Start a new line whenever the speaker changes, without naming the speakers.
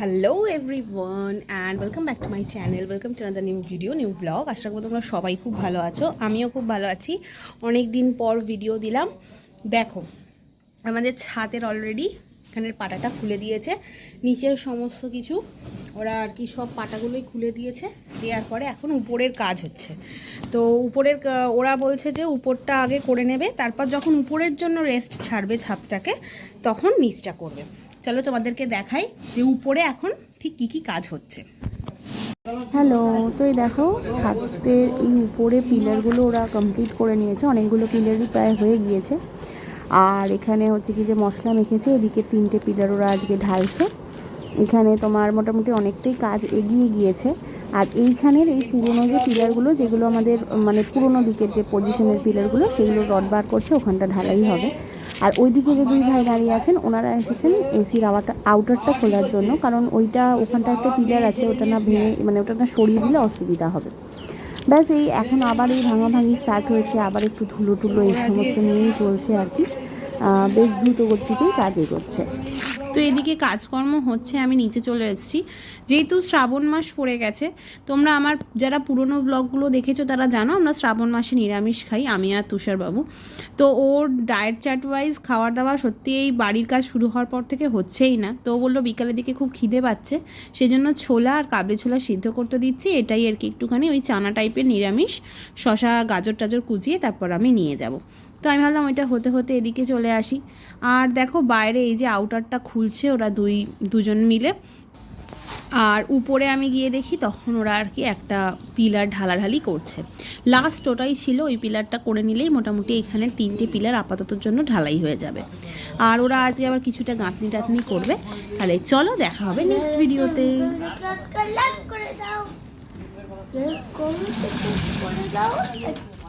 Hello everyone and welcome back to my channel. Welcome to another new video, new blog. আশা করি তোমরা সবাই খুব ভালো আছো, আমিও খুব ভালো আছি। অনেক দিন পর ভিডিও দিলাম। দেখো আমাদের ছাদের অলরেডি এখানের পাটাটা খুলে দিয়েছে, নিচের সমস্ত কিছু ওরা আর কি সব পাটাগুলোই খুলে দিয়েছে। দেওয়ার পরে এখন উপরের কাজ হচ্ছে। তো উপরের ওরা বলছে যে উপরটা আগে করে নেবে, তারপর যখন উপরের জন্য রেস্ট ছাড়বে ছাদটাকে তখন নিচটা করবে। চলো তোমাদেরকে দেখাই যে উপরে এখন ঠিক কী কী কাজ হচ্ছে।
হ্যালো, তো এই দেখো ছাদের এই উপরে পিলারগুলো ওরা কমপ্লিট করে নিয়েছে, অনেকগুলো পিলারই প্রায় হয়ে গিয়েছে। আর এখানে হচ্ছে কি যে মশলা মেখেছে, এদিকে 3টে পিলার ওরা আজকে ঢালছে। এখানে তোমার মোটামুটি অনেকটাই কাজ এগিয়ে গিয়েছে। আর এইখানের এই পুরনো যে পিলারগুলো, যেগুলো আমাদের মানে পুরনো দিকের যে পজিশনের পিলারগুলো, সেগুলো রড বার করছে, ওখানটা ঢালাই হবে। আর ওইদিকে যে দুই ভাই দাঁড়িয়ে আছেন, ওনারা এসেছেন এসির আউটারটা খোলার জন্য, কারণ ওখানটা একটা পিলার আছে, ওটা না ভেঙে মানে ওটা না সরিয়ে দিলে অসুবিধা হবে। ব্যাস এই এখন আবার এই ভাঙাভাঙি স্টার্ট হয়েছে, আবার একটু ধুলো টুলো এই সমস্ত নিয়েই চলছে আর কি। বেশ দ্রুত গতিতেই কাজ এগোচ্ছে।
তো এদিকে কাজকর্ম হচ্ছে, আমি নিচে চলে এসেছি। যেহেতু শ্রাবণ মাস পড়ে গেছে, তোমরা আমার যারা পুরনো ব্লগগুলো দেখেছো তারা জানো আমরা শ্রাবণ মাসে নিরামিষ খাই, আমি আর তুষারবাবু। তো ওর ডায়েট চার্ট ওয়াইজ খাওয়ার দাওয়া সত্যি এই বাড়ির কাজ শুরু হওয়ার পর থেকে হচ্ছেই না। তো ও বললো বিকালের দিকে খুব খিদে পাচ্ছে, সেই জন্য ছোলা আর কাবলি ছোলা সিদ্ধ করতে দিচ্ছি। এটাই আর কি, একটুখানি ওই চানা টাইপের নিরামিষ, শশা গাজর টাজর কুচিয়ে তারপর আমি নিয়ে যাব। তো আমি ভাবলাম ওইটা হতে হতে এদিকে চলে আসি। আর দেখো বাইরে এই যে আউটারটা খুলছে ওরা দুজন মিলে। আর উপরে আমি গিয়ে দেখি তখন ওরা আর কি একটা পিলার ঢালাঢালি করছে। লাস্ট ওটাই ছিল, ওই পিলারটা করে নিলেই মোটামুটি এখানে 3টে পিলার আপাততর জন্য ঢালাই হয়ে যাবে। আর ওরা আজকে আবার কিছুটা গাঁথনি টাথনি করবে। তাহলে চলো দেখা হবে নেক্সট ভিডিওতে।